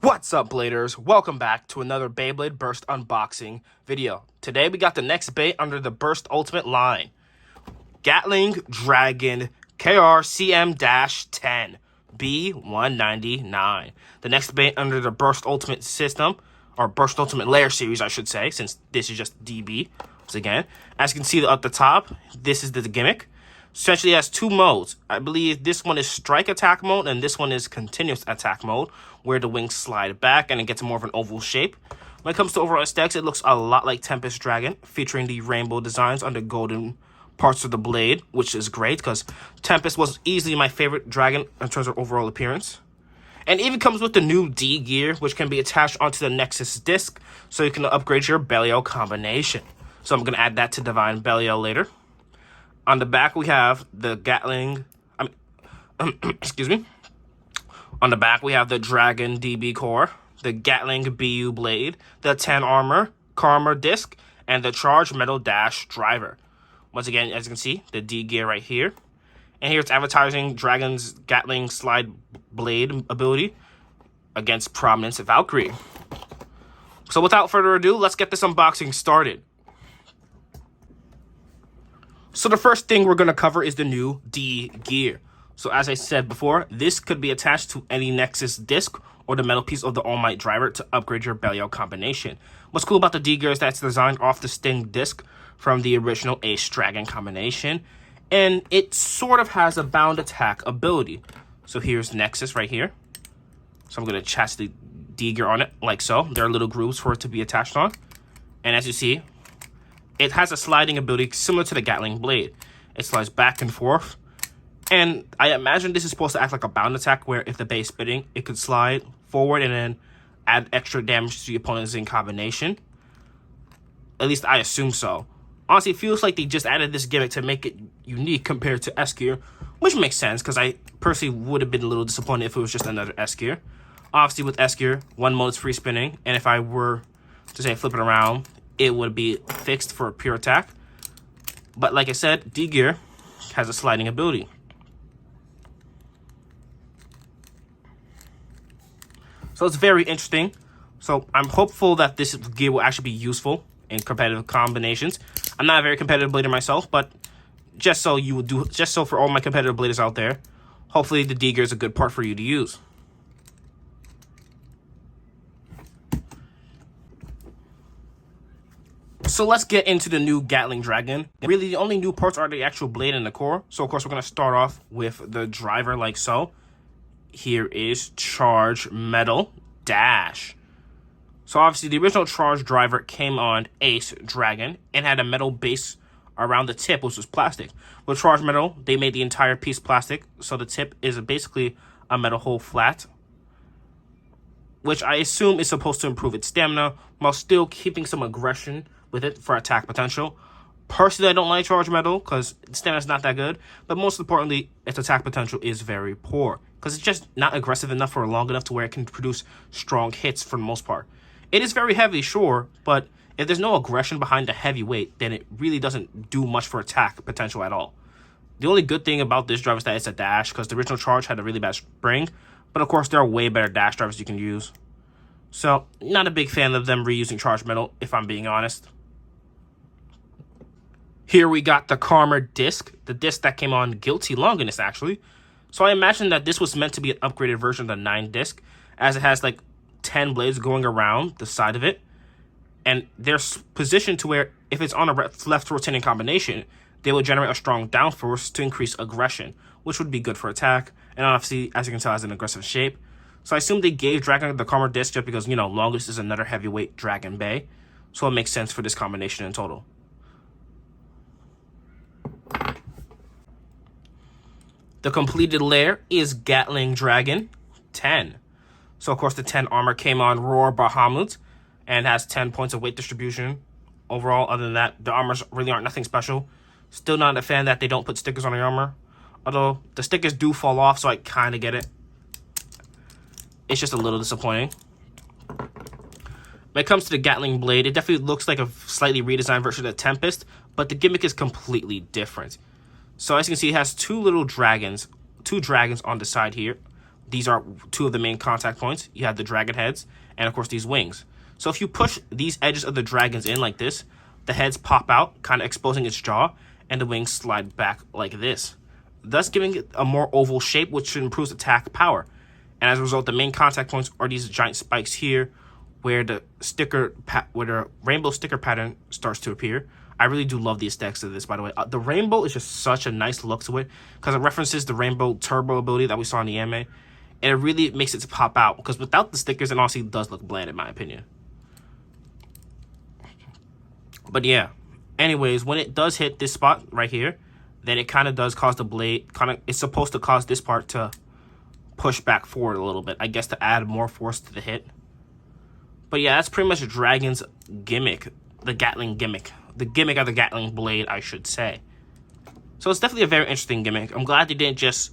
What's up, Bladers? Welcome back to another Beyblade Burst unboxing video. Today we got the next Bay under the Burst Ultimate line. Gatling Dragon KRCM-10 B199. The next Bay under the Burst Ultimate system, or Burst Ultimate Layer series, I should say, since this is just DB. So again, as you can see at the top, this is the gimmick. Essentially has two modes. I believe this one is strike attack mode and this one is continuous attack mode, where the wings slide back and it gets more of an oval shape. When it comes to overall aesthetics, it looks a lot like Tempest Dragon, featuring the rainbow designs on the golden parts of the blade, which is great because Tempest was easily my favorite dragon in terms of overall appearance. And even comes with the new D gear, which can be attached onto the Nexus disc, so you can upgrade your Belial combination. So I'm going to add that to Divine Belial later. On the back, we have the Gatling, excuse me. On the back, we have the Dragon DB core, the Gatling BU blade, the 10 armor, Karma disc, and the Charge Metal Dash driver. Once again, as you can see, the D gear right here. And here it's advertising Dragon's Gatling slide blade ability against Prominence Valkyrie. So without further ado, let's get this unboxing started. So the first thing we're going to cover is the new D gear. So as I said before, this could be attached to any Nexus disc or the metal piece of the All Might driver to upgrade your Belial combination. What's cool about the D gear is that it's designed off the Sting disc from the original Ace Dragon combination, and it sort of has a bound attack ability. So here's Nexus right here. So I'm going to attach the D gear on it like so. There are little grooves for it to be attached on. And as you see, it has a sliding ability similar to the Gatling blade. It slides back and forth. And I imagine this is supposed to act like a bound attack, where if the base spinning, it could slide forward and then add extra damage to the opponent's in combination. At least I assume so. Honestly, it feels like they just added this gimmick to make it unique compared to S gear, which makes sense because I personally would have been a little disappointed if it was just another S gear. Obviously, with S gear, one mode is free spinning, and if I were to say flip it around, it would be fixed for a pure attack. But like I said, D gear has a sliding ability. So it's very interesting. So I'm hopeful that this gear will actually be useful in competitive combinations. I'm not a very competitive blader myself, but just so for all my competitive bladers out there, hopefully the D gear is a good part for you to use. So let's get into the new Gatling Dragon. Really, the only new parts are the actual blade and the core. So of course, we're going to start off with the driver like so. Here is Charge Metal Dash. So obviously, the original Charge driver came on Ace Dragon and had a metal base around the tip, which was plastic. With Charge Metal, they made the entire piece plastic, so the tip is basically a metal hole flat, which I assume is supposed to improve its stamina while still keeping some aggression with it for attack potential. Personally, I don't like Charge Metal because its stamina is not that good, but most importantly, its attack potential is very poor because it's just not aggressive enough for long enough to where it can produce strong hits for the most part. It is very heavy, sure, but if there's no aggression behind the heavy weight, then it really doesn't do much for attack potential at all. The only good thing about this driver is that it's a dash, because the original Charge had a really bad spring, but of course there are way better dash drivers you can use. So, not a big fan of them reusing Charge Metal, if I'm being honest. Here we got the Karma disc, the disc that came on Guilty Longinus, actually. So I imagine that this was meant to be an upgraded version of the 9 disc, as it has like 10 blades going around the side of it. And they're positioned to where if it's on a left rotating combination, they will generate a strong downforce to increase aggression, which would be good for attack. And obviously, as you can tell, has an aggressive shape. So I assume they gave Dragon the Karma disc just because, you know, Longinus is another heavyweight Dragon Bay. So it makes sense for this combination in total. The completed layer is Gatling Dragon 10. So of course the 10 armor came on Roar Bahamut and has 10 points of weight distribution. Overall, other than that, the armors really aren't nothing special. Still not a fan that they don't put stickers on the armor. Although the stickers do fall off, so I kind of get it. It's just a little disappointing. When it comes to the Gatling blade, it definitely looks like a slightly redesigned version of the Tempest, but the gimmick is completely different. So as you can see, it has two dragons on the side here, these are two of the main contact points. You have the dragon heads and, of course, these wings. So if you push these edges of the dragons in like this, the heads pop out, kind of exposing its jaw, and the wings slide back like this, thus giving it a more oval shape, which improves attack power. And as a result, the main contact points are these giant spikes here, where the rainbow sticker pattern starts to appear. I really do love the aesthetics of this, by the way. The rainbow is just such a nice look to it, because it references the rainbow turbo ability that we saw in the anime, and it really makes it pop out, because without the stickers, it honestly does look bland, in my opinion. But yeah, anyways, when it does hit this spot right here, then it kind of does cause the blade, it's supposed to cause this part to push back forward a little bit, I guess, to add more force to the hit. But yeah, that's pretty much Dragon's gimmick, the Gatling gimmick. The gimmick of the Gatling blade, I should say. So it's definitely a very interesting gimmick. I'm glad they didn't just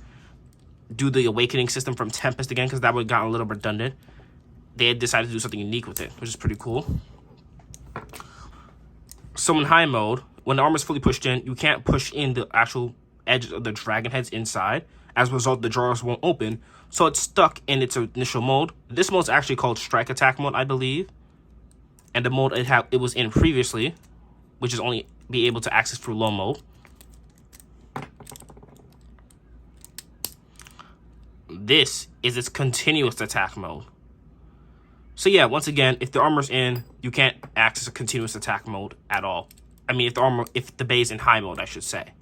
do the awakening system from Tempest again, because that would have gotten a little redundant. They had decided to do something unique with it, which is pretty cool. So in high mode, when the armor is fully pushed in, you can't push in the actual edges of the dragon heads inside. As a result, the drawers won't open, so it's stuck in its initial mode. This mode is actually called Strike Attack mode, I believe. And the mode it was in previously, which is only be able to access through low mode. This is its continuous attack mode. So yeah, once again, if the armor's in, you can't access a continuous attack mode at all. I mean, if the bay is in high mode, I should say.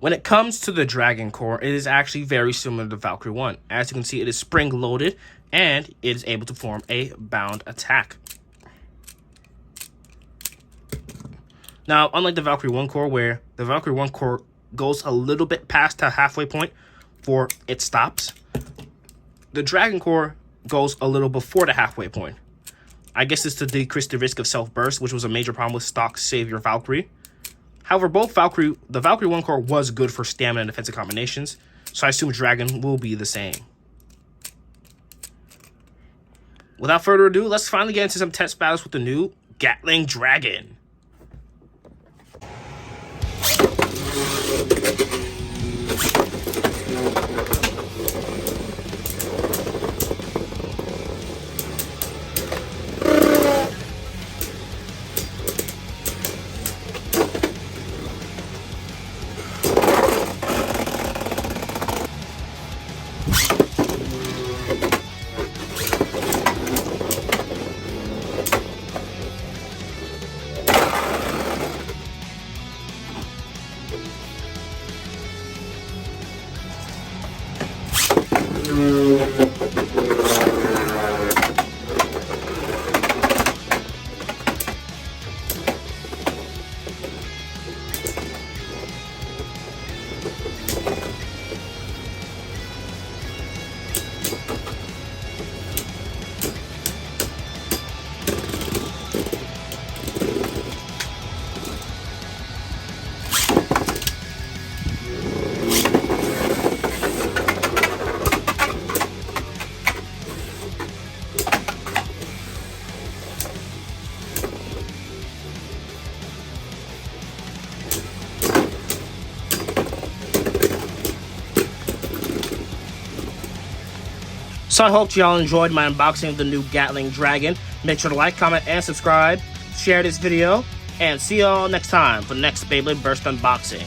When it comes to the Dragon Core, it is actually very similar to Valkyrie 1. As you can see, it is spring-loaded, and it is able to form a bound attack. Now, unlike the Valkyrie 1 core, where the Valkyrie 1 core goes a little bit past the halfway point before it stops, the Dragon Core goes a little before the halfway point. I guess it's to decrease the risk of self-burst, which was a major problem with stock Savior Valkyrie. However, the Valkyrie 1 core was good for stamina and defensive combinations, so I assume Dragon will be the same. Without further ado, let's finally get into some test battles with the new Gatling Dragon. So I hope y'all enjoyed my unboxing of the new Gatling Dragon. Make sure to like, comment, and subscribe. Share this video. And see y'all next time for the next Beyblade Burst unboxing.